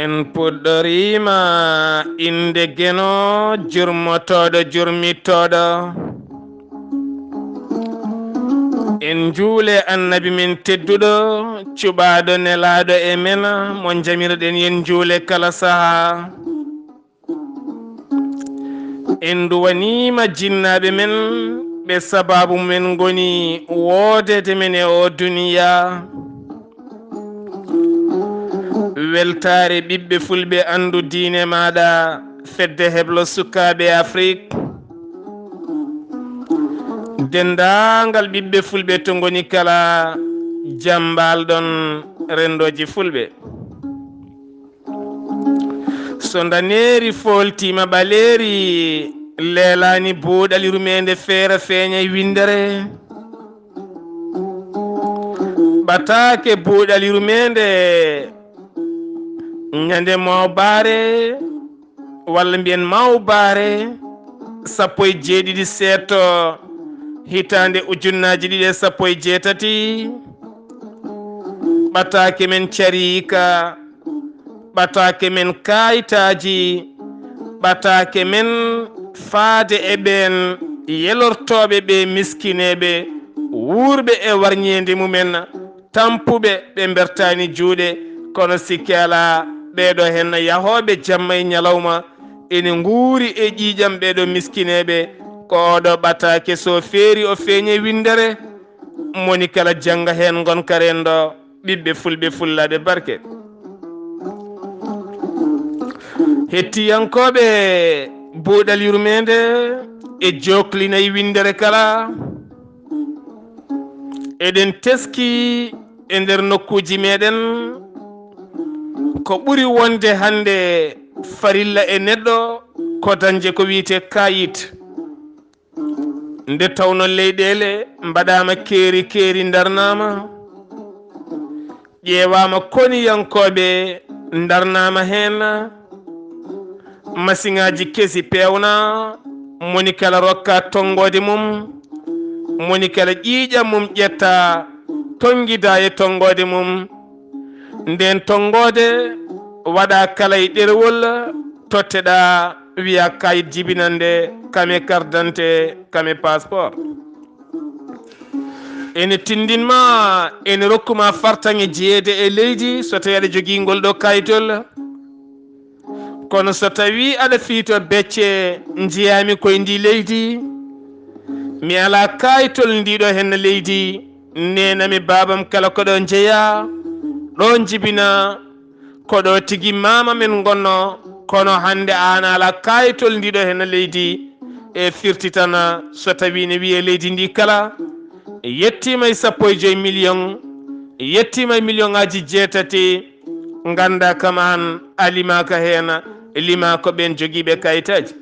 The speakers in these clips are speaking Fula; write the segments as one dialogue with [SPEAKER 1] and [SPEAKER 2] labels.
[SPEAKER 1] en puɗɗorima inde geno jurmotoɗo jurmittoɗo en juule annabi min tedduɗo cuɓaɗo nelaɗo e men mo jamirɗen yen juule kala saaha en duwanima jinnaɓe men ɓe sababu men goni woodede men e o duniya weltaare ɓiɓɓe fulɓe andu diine maɗa fedde heblo sukaɓe afrique dendagal ɓiɓɓe fulɓe to goni kala jambalɗon rendoji fulɓe so daneri foltima ɓaleri leelani buuɗal yurmeende feere feeña windere ɓataake buuɗal yurmeende ñande mawbaare walla mbiyen mawbaare 17 seeɗto hitande ujunnaji 218 ɓataake men carika ɓataake men kayitaji ɓataake men faade e ɓen yelortoɓe ɓe miskineɓe wuurɓe e warñede mumen tampuɓe ɓe bertani juuɗe kono sikki ala ɓeɗo hen yahoɓe jamma e ñalawma ene nguuri e ƴiƴam ɓeɗo miskineɓe ko oɗo ɓataake so feeri o feeñe windere moni kala janga hen gonka rendo ɓiɓɓe fulɓe fullaɓe barke hettiyankoɓe buuɗal yurmeende e joklinayi windere kala eɗen teski e nder nokkuji meɗen ko ɓuri wonde hande farilla e neɗɗo ko dañje ko wiyete kayit nde tawno leyɗele mbaɗama keeri keeri darnama ƴeewama koniyankoɓe darnama hen masiŋaji kesi pewna moni kala rokka tongode mum moni kala ƴiiƴam mum ƴetta tonguida e tongode mum nden tongode waɗa kala e ɗerewol totteɗa wiya kayit jibinande kame carte d'identité kame passeport ene tindinma ene rokkuma fartaŋe jeeyede e leydi so tawi aɗa jogui ngol ɗo kayitol kono so tawi aɗa fiito becce jeyami koye ndi leydi mi ala kayitol ndiɗo hen leydi nenami babam kala koɗo jeeya ɗo jibina koɗo tigui mama men gonno kono hande an ala kayitol ndiɗo hen leydi e firti tan so tawi ne wiye leydi ndi kala yettima e 15 million yettima e million aji 8 ganda kam an alimaka hen lima ko ɓen joguiɓe kayitaji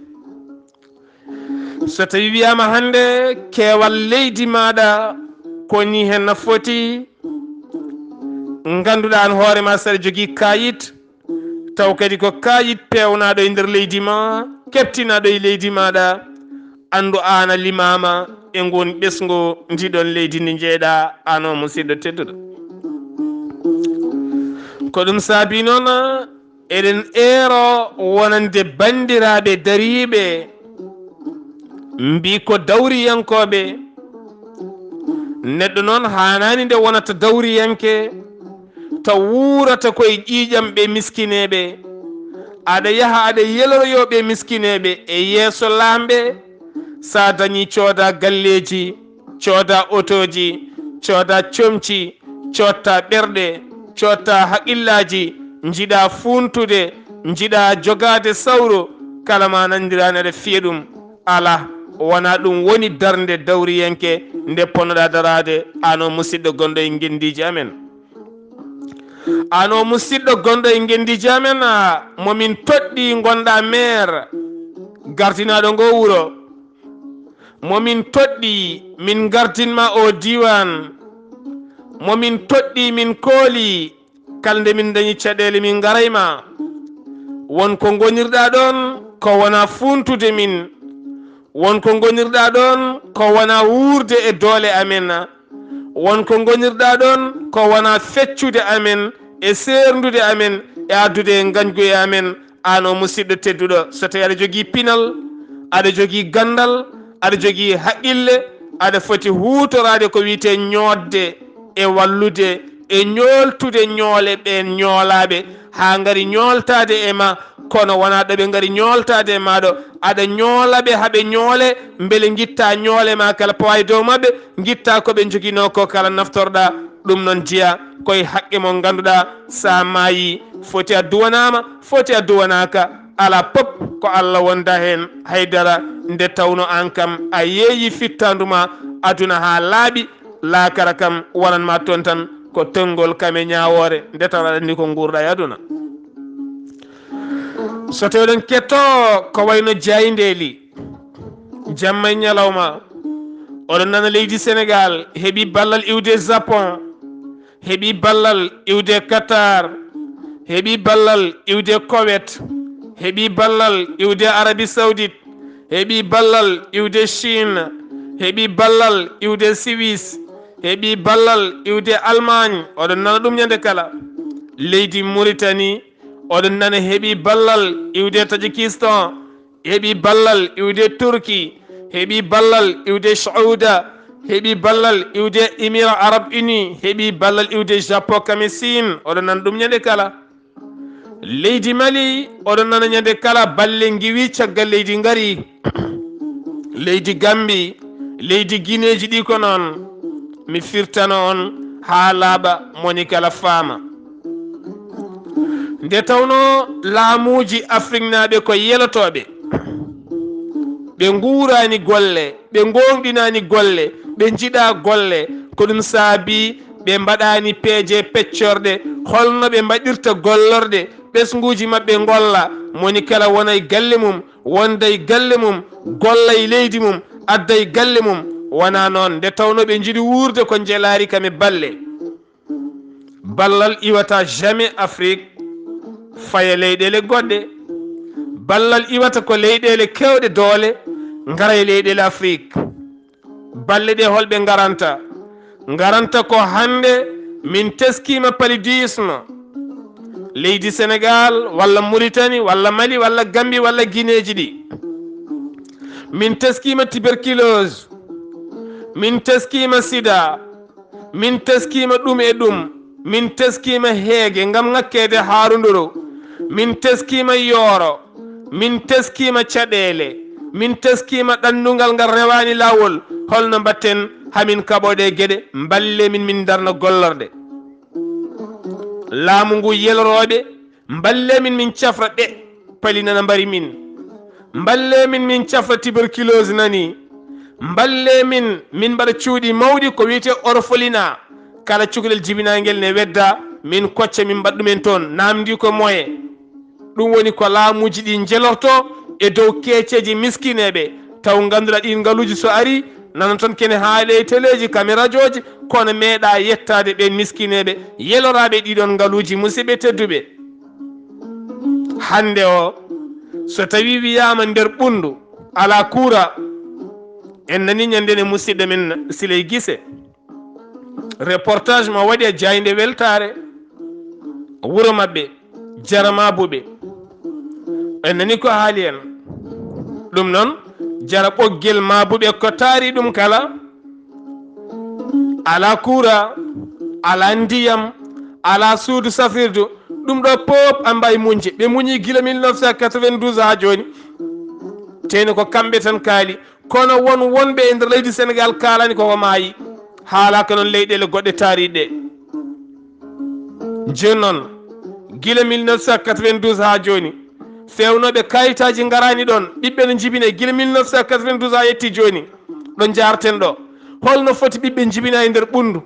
[SPEAKER 1] so tawi wiyama hande keewal leydi maɗa koni hen foti ganduɗa an hoorema saɗa jogui kayit taw kadi ko kayit pewnaɗo e nder leydi ma keptinaɗo e leydi maɗa andu an a limama e ngon ɓesgu ndiɗon leydi ndi jeeɗa an o musidɗo tedduɗo ko ɗum saabi noon eɗen eero wonande bandiraɓe dariɓe mbi ko dawriyankoɓe neɗɗo noon hanani nde wonata dawriyanke taw wuurata koye ƴiiƴam ɓe miskineɓe aɗa yaha aɗa yeloroyoɓe miskineɓe e yeeso lamɓe sa dañi cooda galleji cooda otoji cooda comci cotta ɓerɗe cotta haqillaji jiiɗa funtude jiiɗa jogade sawro kala ma nandirani aɗa fiya ɗum ala wona ɗum woni darde dawriyanke nde ponnoɗa darade ano musidɗo gonɗo e gendiji amen ano musidɗo gonɗo e gendiji amen momin toɗɗi gonɗa maire gardinaɗo ngo wuuro momin toɗɗi min gardinma o diwan momin toɗɗi min kooli kalde min dañi caɗele min garayma wonko gonirɗa ɗon ko wona funtude min wonko gonirɗa ɗon ko wona wuurde e doole amen, wonko gonirɗa ɗon ko wona feccude amen e serndude amen e addude e gañgu amen. an o musidɗo tedduɗo, so tawi aɗa jogii pinal, aɗa jogii gandal, aɗa jogii haqqille, aɗa foti huutorade ko wiyete ñoodde e wallude e ñooltude ñoole ɓen ñoolaaɓe haa ngari ñooltaade e ma. kono wona ɗo ɓe ngari ñooltaade e maɗo, aɗa ñoolaɓe haɓe ñoole mbele gitta ñoole ma kala pawa e dow maɓɓe, gitta ko ɓe joguino ko kala naftorɗa. ɗum noon jiya koye haqqe mo ngannduɗa sa maayi foti a duwanama, foti a duwanaka, ala pop ko Allah wonda hen haydara, nde tawno an kam a yeeyi fittanduma aduna ha laaɓi, laakara kam wonanma toon tan ko tongol kam e ñawore, nde taw aɗa andi ko gurɗa e aduna. so tewɗen ketto ko wayno jayndeli jamma e ñalawma, oɗon nana leydi Sénégal heeɓi ballal iwde Japon, heeɓi ballal iwde Qatar, heeɓi ballal iwde Koweït, heeɓi ballal iwde Arabie Saoudite, heeɓi ballal iwde Chine, heeɓi ballal iwde Suisse, heeɓi ballal iwde Allemagne, oɗon nana ɗum ñande kala. leydi Mauritanie oɗon nana heeɓi ballal iwde Tadjikistan, heeɓi ballal iwde Turquie, heeɓi ballal iwde Saouda, heeɓi ballal iwde Émirats Arabes Unis, heeɓi ballal iwde Japon kame Chine, oɗon nana ɗum ñande kala. leydi Mali oɗon nana ñande kala balle giwi caggal leydi ngari. leydi Gambie, leydi Guinéji ɗi ko noon. mi firtano on ha laaɓa moni kala faama. nde tawno laamuji Afrique naaɓe ko yelotoɓe, ɓe guurani golle, ɓe gonɗinani golle, ɓe jiiɗa golle, ko ɗum saabi ɓe mbaɗani peeje peccorɗe holno ɓe mbaɗirta gollorde ɓesguji mabɓe golla. moni kala wonay galle mum, wonday galle mum, gollay leydi mum, adday galle mum. wona noon, nde tawno ɓe jiiɗi wuurde ko jelari kam e balle. ballal iwata jamais Afrique faya leyɗele goɗɗe. ballal iwata ko leyɗele kewɗe doole ngara e leyɗele Afrique. balle ɗe holɓe garanta? garanta ko hande min teskima paludisme leydi Sénégal walla Mauritanie walla Mali walla Gambie walla Guinéji ɗi. min teskima tuberculose, min teskima sida, min teskima ɗum e ɗum, min teskima heege ngam ŋakkede haarunduru, min teskima yooro, min teskima caɗele, min teskima ɗanndugal ngal rewani lawol. holno mbatten hamin kaɓoɗe gueɗe mballe min darna gollorde. laamu ngu yeloroɓe mballe min cafra ɗe pali nana mbari min, mballe min cafra tuberculose nani, mballe min mbaɗa cuuɗi mawɗi ko wiyete orphelinat. kala cukalel jibinagel ne wedda min kocca min mbaɗɗumen toon, namdi ko moye. ɗum woni ko laamuji ɗi jelorto e dow keeceji miskineɓe, taw ganduɗa ɗin ngaluji so ari nana toon kene haale e téléji kame radio ji, kono meeɗa yettade ɓen miskineɓe yeloraɓe ɗiɗon ngaluji. musidɓe tedduɓe, hande o so tawi wiyama nder ɓundu ala kuura, en nani ñandene musidɗo men Siley Gise reportage mo waɗi e jayde weltare wuuro mabɓe jaramabuɓe, en nani ko haali en. ɗum noon jara ɓoggel mabuɓe ko taari ɗum kala, ala kuura, ala ndiyam, ala suudu safirdu. ɗum ɗo pop a mbawi muñje. ɓe muñi gila 1992 ha joni, teni ko kamɓe tan kaali. kono wonɓe e nder leydi Sénégal kalani koko maayi, haalaka noon leyɗele goɗɗe taariɗe. joni noon gila 1992 ha joni fewnoɓe kayitaji garani ɗon, ɓiɓɓe no jibine gila 1992 ha yetti joni ɗo jarten ɗo. holno foti ɓiɓɓe jibina e nder ɓundu?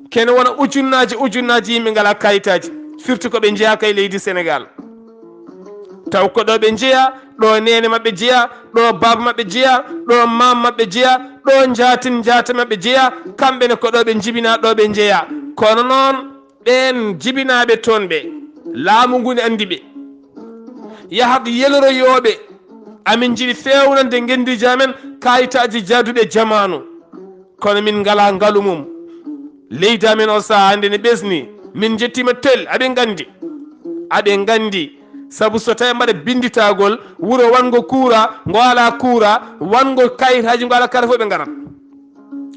[SPEAKER 1] kene wona ujunnaji yimɓe ngala kayitaji, firti koɓe jeeyaka e leydi Sénégal. taw ko ɗo ɓe jeeya, ɗo nene mabɓe jeeya, ɗo baba mabɓe jeeya, ɗo mam mabɓe jeeya, ɗo jaata mabɓe jeeya, kamɓene ko ɗo ɓe jibina, ɗo ɓe jeeya. kono noon ɓen jibinaɓe toon ɓe laamu ngu ne andi ɓe yahat yeloroyoɓe amin jiɗi fewnande gendiji amen kayitaji jaaduɗe jamanu kono min ngala ngalu mum leydi amen o saha hande ne ɓesni min jettima tel aɓe gandi saabu so tawi mbaɗa binditagol wuuro wango kuura ngo ala kuura wango kayitaji ngo ala kala fof ɓe garat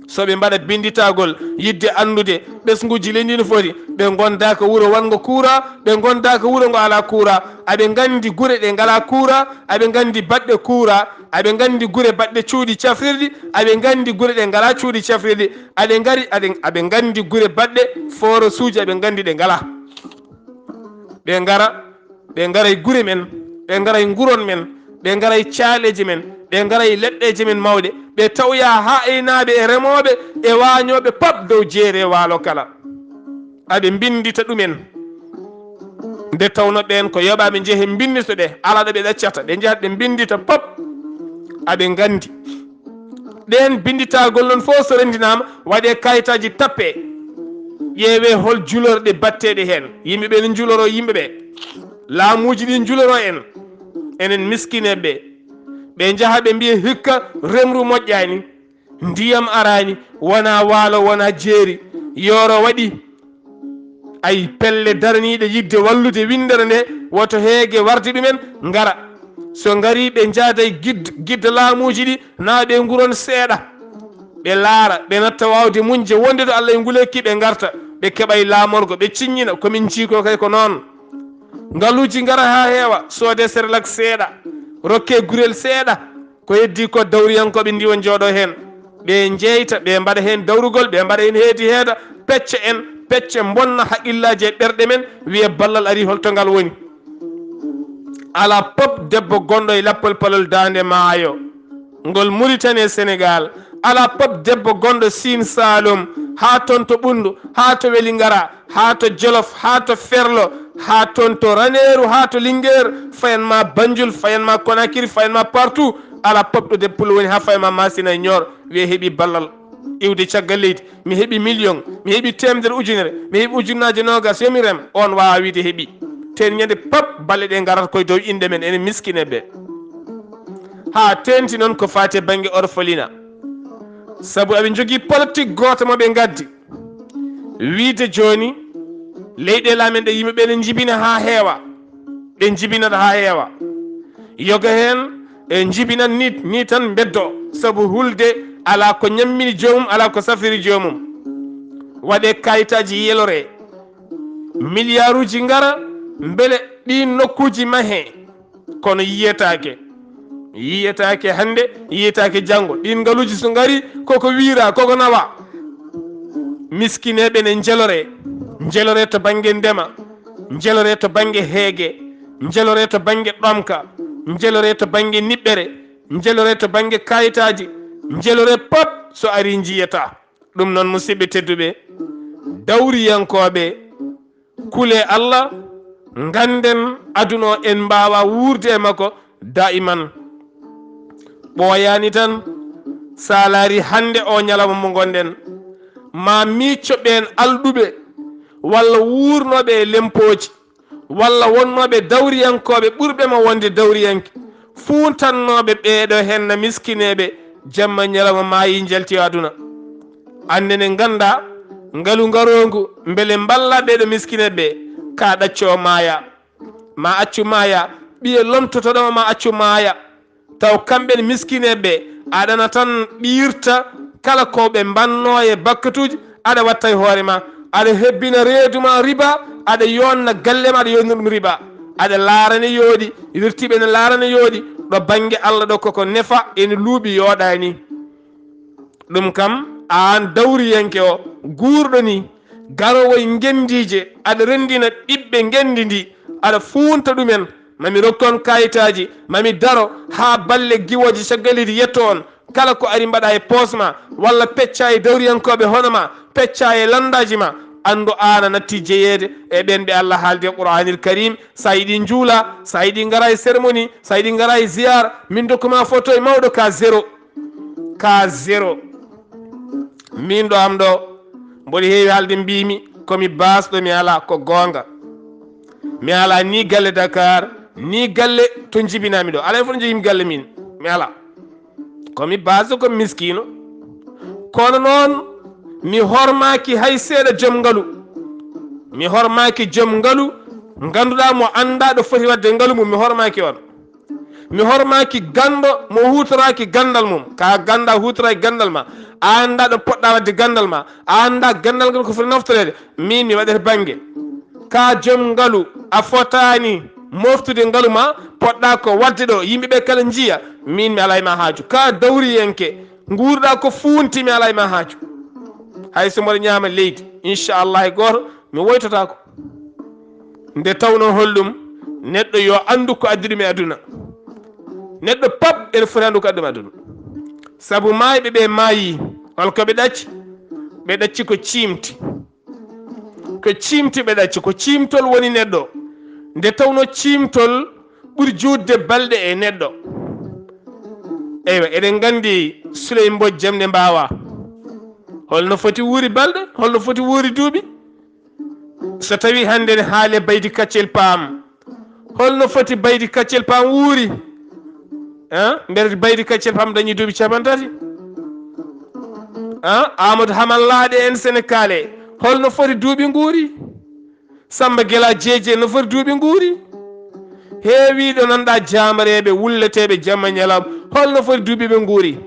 [SPEAKER 1] soɓe mbaɗa binditagol yidde andude ɓesguji leydi no foti ɓe gonda ko wuuro wango kuura ɓe gonda ko wuuro ngo ala kuura aɓe gandi guure ɗe ngala kuura aɓe gandi baɗɗe kuura aɓe gandi guure baɗɗe cuuɗi cafrirɗi aɓe gandi guure ɗe ngala cuuɗi cafrirɗi aɓe gandi guure baɗɗe forage uji aɓe gandi ɗe ngala ɓe ngara e gure men ɓe ngara e nguron men ɓe ngara e caaleji men ɓe ngara e leɗɗeji men mawɗe ɓe tawya ha aynaɓe e remoɓe e wañoɓe pap dow jeere waalo kala aɓe bindita ɗumen nde tawno ɓen ko yoɓaɓe jeehe bindito ɗe ala ɗo ɓe ɗaccata ɓe jahat ɓe bindita pap aɓe gandi ɗen binditagol noon fof so rendinama waɗe kayitaji tappe ƴeewe hol julorɗe batteɗe hen yimɓeɓe ne juloro yimɓeɓe laamuji ɗi juloro en enen miskineɓe ɓe jaaha ɓe mbiya hikka remru moƴƴani ndiyam arani wona waalo wona jeeri yoro waɗi ay pelle daraniɗe yidde wallude windere nde woto heege warde ɗumen ngara so ngari ɓe jaada e gidda laamuji ɗi na ɓe nguron seeɗa ɓe laara ɓe natta wawde munje wonde to Allah e ngulekki ɓe garta ɓe keɓay laamorgo ɓe ciññina komin jiiko kay ko noon ngaluji ngara ha heewa soode serlak seeɗa rokke gurel seeɗa ko heddi ko dawriyankoɓe ndi won jooɗo hen ɓe jeyta ɓe mbaɗa hen dawrugol ɓe mbaɗa hen heedi heeda pecce bonna haqqillaji e ɓerɗe men wiye ballal ari holto ngal woni ala pop debbo gonɗo e lappol palol dande maayo ngol Mauritanie Sénégal ala pop debbo gonɗo Sine Saloum ha toon to ɓundu ha to Welingara ha to Jolof ha to Ferlo ha toon to Raneru ha to Linguére fayanma Banjul fayanma Conakry fayanma partout ala pop ɗo debbo pullo woni ha fayanma Massina e Nior wiye heeɓi ballal iwde caggal leydi mi heeɓi million mi heeɓi temedere ujunere mi heeɓi ujunnaje nogas yomi rem on wawa wiide heeɓi ten ñande pap balle ɗe garat koye dow inde men enen miskineɓe ha tenti noon ko fati banggue orphelina saabu aɓe jogui politique goto moɓe gaddi wiide joni leyɗele amen ɗe yimɓeɓe ne jibina ha heewa ɓe jibinata ha heewa yoga hen e jibinan ni tan beddo saabu hulde ala ko ñammini jomum ala ko safiri jomum waɗe kayitaji yelore milliard uji ngara beele ɗi nokkuji mahe kono yiyetake hande yiyetake janggo ɗin ngaluji so ngari koko wiira koko nawa miskineɓe ne jelore to banggue ndema jelore to banggue heege jelore to banggue ɗomka jelore to banggue niɓɓere jelore to banggue kayitaji jelore pop so ari jiyata ɗum noon musidɓe tedduɓe dawriyankoɓe kuule Allah ganden aduno en mbawa wurde e makko daiman ɓooyani tan sa laari hande o ñalawma mo gonɗen ma micco ɓen alɗuɓe walla wurnoɓe e lempoji walla wonnoɓe dawriyankoɓe ɓurɓema wonde dawriyanke funtannoɓe ɓeɗo henna miskineɓe jamma ñalawma maayi jalti aduna annene ganda ngalu ngarongu beele mballa ɓeɗo miskineɓe ka ɗacco maaya ma accu maaya ɓiye lomtotoɗoma ma accu maaya taw kamɓe miskineɓe aɗana tan ɓirta kala ko ɓe mbanno e bakkatuji aɗa watta e hoore ma aɗa hebbina reeduma riba aɗa yonna gallema aɗa yonna ɗum riba aɗa laarane yooɗi wirtiɓe ne laarane yooɗi ɗo banggue Allah ɗo koko nefa ene luuɓi yooɗani ɗum kam an dawriyanke o guurɗo ni garowo e gendije aɗa rendina ɓiɓɓe gendi ndi aɗa funta ɗumen mami rokkon kayitaji mami daro ha balle giwoji caggalidi yetto on kala ko ari mbaɗa e posma walla pecca e dawriyankoɓe hono ma pecca e landaji ma andu ana natti jeyede e ɓen ɓe Allah haalde e Qur'anil Karim sa yiɗi juula sa yiɗi ngara e cérémonie sa yiɗi ngara e ziyar min dokkuma photo e mawɗo ka zéro min ɗo am ɗo mboɗo heewi haalde mbimi komi basɗo mi ala ko gonga mi ala ni galle Dakar ni galle to jibinami ɗo alay fof no jogimi galle min mi ala komi base komi miskino kono noon mi hormaki hay seeɗa joom ngaalu mi hormaki joom ngaalu ganduɗa mo anda ɗo foti wadde ngaalu mum mi hormaki on mi hormaki gando mo hutoraki gandal mum ka ganda hutoraki gandal ma a anda ɗo poɗɗa wadde gandal ma a anda gandal ngal ko foti naftorede min mi waɗete banggue ka joom ngaalu a fotani moftude ngaalu ma poɗɗa ko wadde ɗo yimɓeɓe kala jiiya min mi alay ma haaju ka dawriyenke guurɗa ko funti mi alay ma haaju hay so mboɗo ñaama leydi inchallah e goto mi woytotako nde tawno holɗum neɗɗo yo andu ko addi ɗum e aduna neɗɗo pap ene foti andu ko addi ɗum e aduna saabu mayɓe ɓe maayi holko ɓe ɗacci ko cimti ɓe ɗacci ko cimtol woni neɗɗo nde tawno cimtol ɓuri juutde balɗe e neɗɗo eywa eɗen gandi Suley Mbodjam nde mbawa holno foti wuuri balɗe holno foti wuuri duuɓi so tawi hande ne haale baydi kaccel paam holno foti baydi kaccel paam wuuri mberde baydi kaccel paam dañi duuɓi 30 Amadou Hamallaɗe en Sénégal e holno foti duuɓi nguuri Samba Guela Jeeje no foti duuɓi nguuri heewiɗo nanɗa jamareɓe wulleteɓe jamma ñalam holno foti duuɓi ɓe nguuri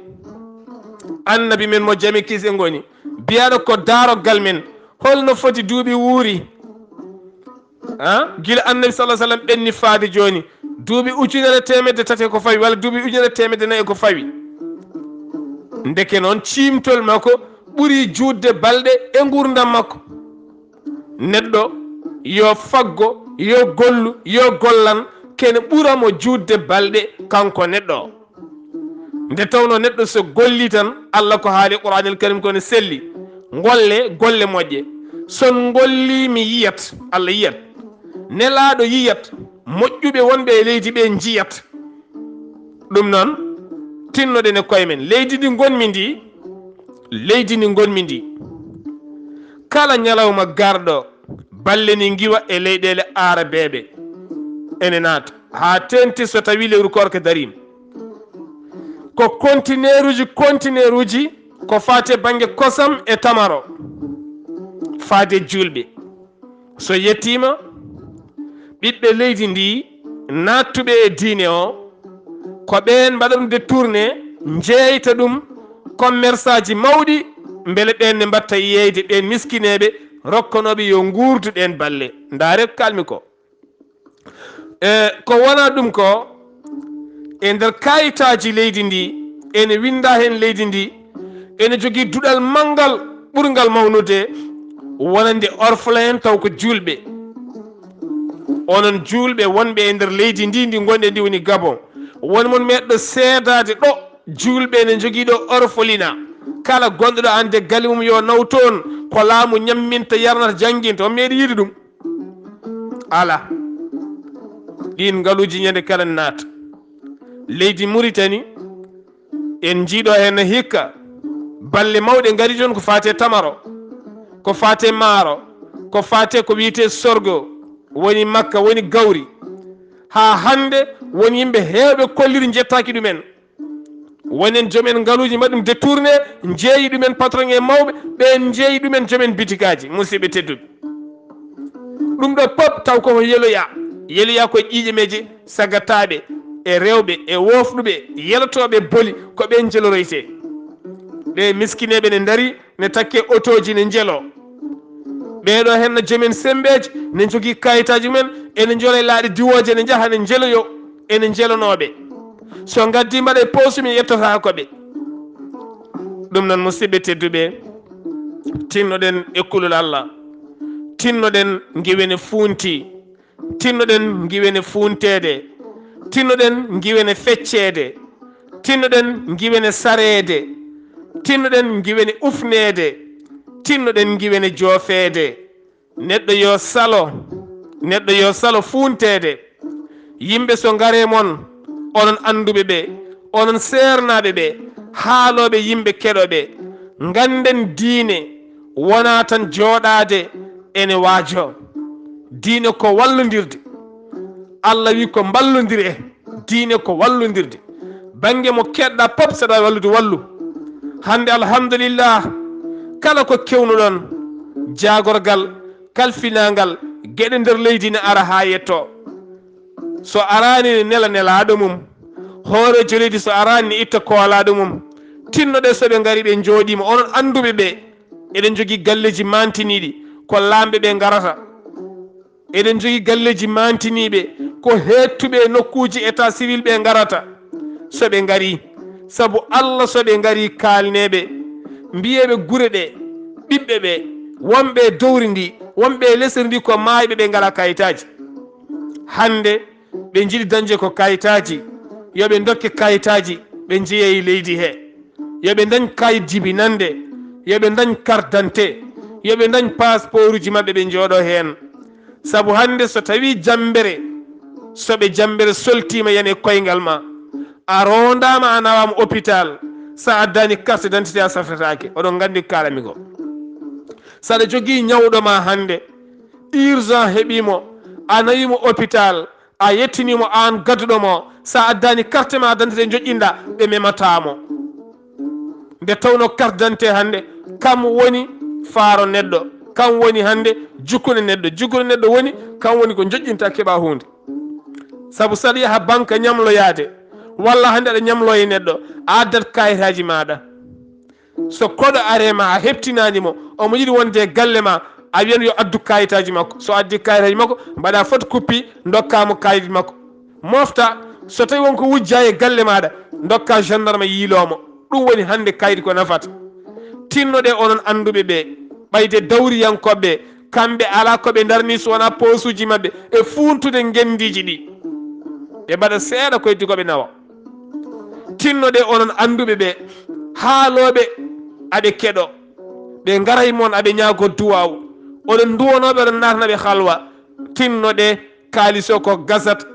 [SPEAKER 1] annabi men mo jami kise ngoni biyaɗo ko darogal men holno foti duuɓi wuuri gila annabi sallah ɓenni faade joni duuɓi ujunere temedde tati ko fawi walla duuɓi ujunere temedde nayyi ko fawi ndeke noon cimtol makko ɓuuri juutde balɗe e gurdam makko neɗɗo yo faggo yo gollu yo gollan kene ɓuramo juutde balɗe kanko neɗɗo nde tawno neɗɗo so golli tan Allah ko haali Qur'anil Karim kone selli golle moƴƴe son golli mi yiyat Allah yiyat nelaɗo yiyat moƴƴuɓe wonɓe e leydi ɓe jiyat ɗum noon tinnoɗen e koye men leydi ndi gonmi ndi kala ñalawma garɗo balle ni giwa e leyɗele arabeɓe ene naata ha tenti so tawi lewru korka darima ko contenaire uji ko fate banggue kosam e tamaro faade julɓe so yettima ɓiɓɓe leydi ndi nattuɓe e diine o ko ɓen mbaɗa ɗum détourné jeyta ɗum commerçant ji mawɗi beele ɓen ne mbatta yeyde ɓen miskineɓe rokkanoɓe yo guurdu ɗen balle ndaare ko kalmi ko ko wona ɗum ko e nder kayitaji leydi ndi ene winda hen leydi ndi ene jogui duɗal manggal ɓurgal mawnude wonande orphelin taw ko julɓe onon julɓe wonɓe e nder leydi ndi gonɗe ndi woni Gabon woni mon meɗɗo seedade ɗo julɓe ene jogui ɗo orphelina kala gonɗo ɗo ande galle mum yo naw toon ko laamu ñamminta yarnata jangguinta on meeɗi yiide ɗum ala ɗin ngaluji ñande kala naata leydi Mauritanie en jiiɗo hen hikka balle mawɗe ngari toon ko fate tamaro ko fate maaro ko fate ko wiyete sorgho woni makka woni gawri ha hande woni yimɓe hewɓe kolliri jettaki ɗumen wonen joomen ngaluji mbaɗum détourné jeeyi ɗumen patron e mawɓe ɓen jeeyi ɗumen joomen bitikaji musidɓe tedduɓe ɗum ɗo pop taw koko yeloya koye ƴiƴe meje sagataɓe e rewɓe e wofɗuɓe yelotoɓe boli ko ɓen jeloroyte ɓe miskineɓe ne daari ne takke autoji ne jeelo ɓeɗo henno joomen sembeji ne jogui kayitaji mumen ene joola e laaɗe diwoje ne jaaha ne jeeloyo ene jeelonoɓe so gaddi mbaɗa e poosumi yettota koɓe ɗum noon musidɓe tedduɓe tinnoɗen e kulol Allah tinnoɗen giwene funti tinnoɗen giwene funtede tinnoɗen giwene feccede tinnoɗen giwene sareede tinnoɗen giwene ufnede tinnoɗen giwene joofeede neɗɗo yo salo funtede yimɓe so ngare moon onon anduɓe ɓe onon sernaɓe ɓe haaloɓe yimɓe keɗoɓe ganden diine wona tan jooɗade ene waajo diine ko wallodirde Allah wi ko ballodire diine ko wallodirde bange mo keɗɗa pop saɗa wallude wallu hande alhamdulillah kala ko kewnuɗon jagorgal kalfinagal gueɗe nder leydi ne ara ha yetto so arani ne nela nelaɗo mum hoorejo leydi so arani ne itta koolaɗo mum tinnoɗe soɓe gari ɓe jooɗima onon anduɓe ɓe eɗen jogui galleji mantiniɗi ko lamɓe ɓe garata eɗen jogui galleji mantiniɓe ko hettuɓe nokkuji état civil ɓe garata soɓe gari saabu Allah soɓe gari kalneɓe mbiyeɓe guure ɗe ɓiɓɓe ɓe wonɓe dowri ndi wonɓe lesri ndi ko mayɓe ɓe ngala kayitaji hande ɓe jiiɗi dañde ko kayitaji yoɓe dokke kayitaji ɓe jeeyi leydi he yoɓe dañ kayit jibinande yoɓe dañ carte d'identité yoɓe dañ passeport uji mabɓe ɓe jooɗo hen saabu hande so tawi jambere soɓe jambere soltima yane koyngal ma a rondama a nawama hôpital sa addani carte d'identité a saftatake oɗon gandi kalami ko saɗa jogui ñawɗo ma hande urgent heeɓimo a nawimo hôpital a yettinimo an gadduɗomo sa addani carte ma d'identité joƴƴinɗa ɓe mematamo nde tawno carte d'identité hande kam woni faaro neɗɗo kam woni hande jukkude neɗɗo woni kam woni ko joƴƴinta keeɓa hunde saabu saɗa yaha banque ñamloyade walla hande aɗa ñamloye neɗɗo a addat kayitaji maɗa so koɗo arema a heptinanimo omo yiɗi wonde e galle ma a wiyan yo addu kayitaji makko so addi kayitaji makko mbaɗa foti kuppi dokkamo kayit makko mofta so tawi wonko wujja e galle maɗa dokka gendarme yiilomo ɗum woni hande kayit ko nafata tinnoɗe onon anduɓe ɓe ɓayde dawriyankoɓe kamɓe ala koɓe darni so wona posuji mabɓe e funtude gendiji ɗi ɓe mbaɗa seeɗa ko heddi koɓe nawa tinnoɗe onon anduɓe ɓe haaloɓe aɓe keɗo ɓe garay moon aɓe ñaago duwaw oɗon duwanoɓe oɗon natanaɓe halwa tinnoɗe kaaliso ko gasata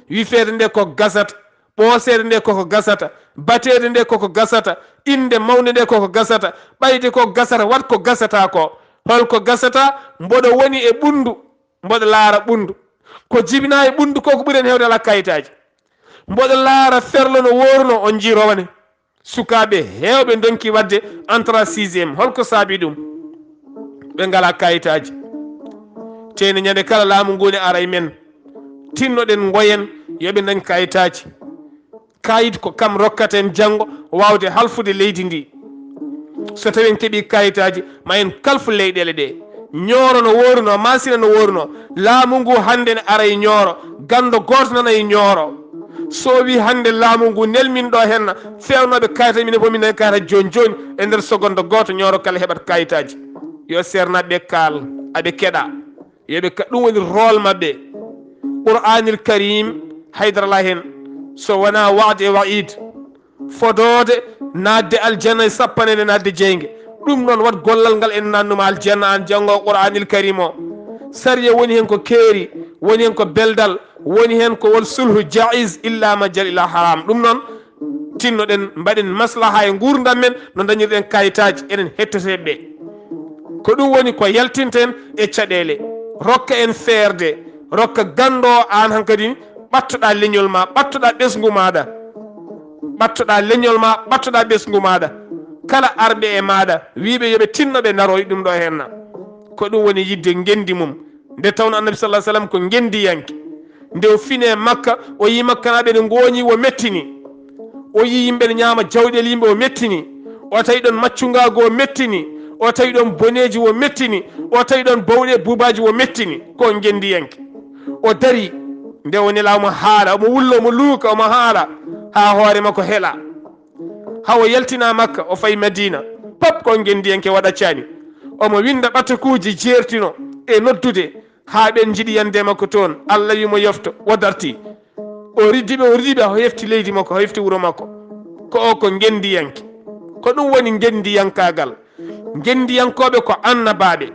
[SPEAKER 1] wifede nde ko gasata ɓoosede nde koko gasata batede nde koko gasata inde mawde nde koko gasata ɓayde ko gasata wat ko gasata ko holko gasata mboɗo woni e ɓundu mboɗo laara ɓundu ko jibina e ɓundu koko ɓuuren hewde ala kayitaji mboɗo laara ferlo no worno on jirowane sukaɓe hewɓe donki wadde entra 6e holko saabi ɗum ɓe ngala kayitaji tene ñande kala laamu ngune ara e men tinnoɗen goyen yoɓe dañ kayitaji kayit ko kam rokkaten janggo wawde halfude leydi ndi so tawi en keeɓi kayitaji ma en kalfu leyɗele ɗe ñooro no woruno masina no woruno laamu ngu hande ne ara e ñooro gando goto nana e ñooro so wi hande laamu ngu nelminɗo henna fewnoɓe kayitaji mine bomin nani kayitaji joni joni e nder seconde goto ñooro kala heɓat kayitaji yo sernaɓe kaal aɓe keɗa yoɓe ɗum woni rôle mabɓe qur'anil karim haydarala hen so wona wa'de e wa'id fodode nadde aljanna e sappanede nadde jeygue ɗum noon wat gollal ngal en nannuma aljanna an janggo qur'anil karim o sariya woni hen ko keeri woni hen ko beldal woni hen ko wol sulhu jaiz illa ma jal ila haram ɗum noon tinnoɗen mbaɗen maslaha e gurdam men no dañirɗen kayitaji enen hettoteɓe ko ɗum woni ko yaltinten e caɗele rokka en feerde rokka gando an hankadi ɓattoɗa leñol ma ɓattoɗa ɓesgu maɗa ɓattoɗa leñol ma ɓattoɗa ɓesgu maɗa kala arɓe e maɗa wiɓe yoɓe tinnoɓe naroy ɗum ɗo henna ko ɗum woni yidde gendi mum nde tawno annabi sallah sallam ko gendiyanke nde o fine makka o yi makkanaɓe ne gooñi o mettini o yi yimɓe ne ñaama jawɗele yimɓe o mettini o tawi ɗon maccugago o mettini o tawi ɗon boneji o mettini o tawi ɗon bawɗe bubaji o mettini ko gendiyanke o dari nde o nela omo haala omo wulla omo luuka omo haala ha hoore makko heeɗa ha o yaltina makka o fayi madina pop ko gendiyanke waɗaccani omo winda ɓatakuji jertino e noddude ha ɓen jiiɗi yande makko toon allah wimo yofto o darti o riddiɓe o hefti leydi makko o hefti wuuro makko ko o ko gendiyanke ko ɗum woni gendiyankagal gendiyankoɓe ko annabaɓe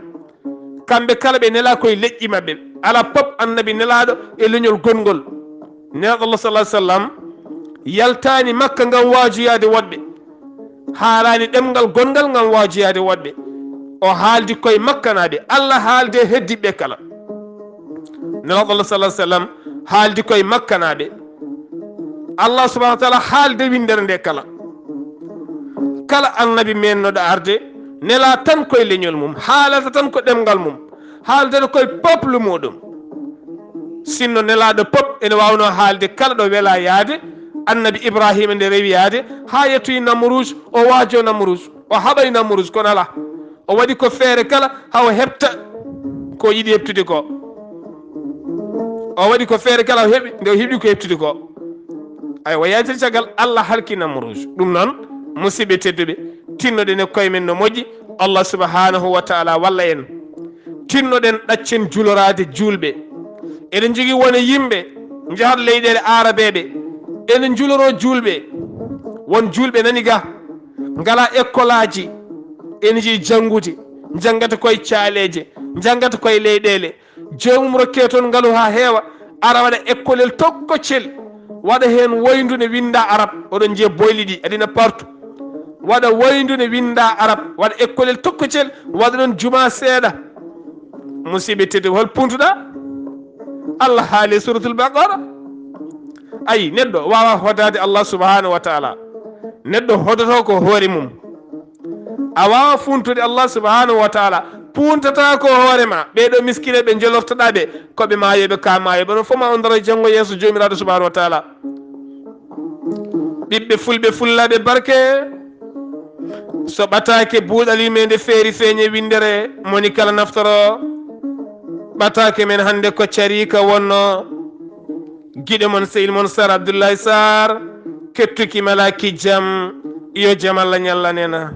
[SPEAKER 1] kamɓe kala ɓe nela koye leƴƴi mabɓe ala pop annabi nelaɗo e leñol gongol nelaɗo allah sallah sallam yaltani makka ngam waajuyade woɗɓe haalani ɗemgal gongal ngam waajuyade woɗɓe o haaldi koye makkanaɓe allah haalde heddiɓe kala nelaɗo allah sallah sallam haaldi koye makkanaɓe allah subahana wa taala haalde windere nde kala annabi mennoɗo arde nela tan koye leñol mum haalata tan ko ɗemgal mum haaldata koye peuple muɗum sinno nelaɗo pop ene wawno haalde kala ɗo weela yaade annabi ibrahima nde rewi yaade ha yettoyi namrouge o waajo namrouge o haɓay namrouge kono ala o waɗi ko feere kala hawo heɓta ko yiɗi heɓtude ko o waɗi ko feere kala heɓi nde o heɓi ko heɓtude ko ay o yaytiri caggal allah halki namrouge ɗum noon musidɓe tedduɓe tinnoɗen e koye men no moƴƴi allah subhanahu wa taala walla en tinnoɗen ɗaccen julorade julɓe eɗen jogui wone yimɓe jahat leyɗele arabeɓe ene juloro julɓe won julɓe nani ga ngala école aji ene jii janggude janggata koye caaleje janggata koye leyɗele jomum rokke toon ngaalu ha heewa ara waɗa école el tokkocel waɗa hen woyndude winda arab oɗon jiiya boyli ɗi adina partout waɗa woyndude winda arab waɗa école el tokkocel waɗa ɗon juma seeɗa musidɓe tedde hol puntuɗa allah haali suratul baqara ayi neɗɗo wawa hodade allah subhanahu wa taala neɗɗo hodoto ko hoore mum a wawa funtude allah subhanahu wa taala puntata ko hoorema ɓeɗo miskine ɓe jolortoɗa ɓe koɓe mayoɓe ka mayoɓe ɗon fof ma on daro janggo yeeso jomiraɗo subhanahu wa taala ɓiɓɓe fulɓe fullaɓe barke so ɓatake buuɗal yurmeende feeri feeñe windere moni kala naftoro ɓatake men hande ko carika wonno guiɗo mon sehil mon Saar Abdullaahi Saar kettuki mala kijjam yo jaam Allah ñalla nena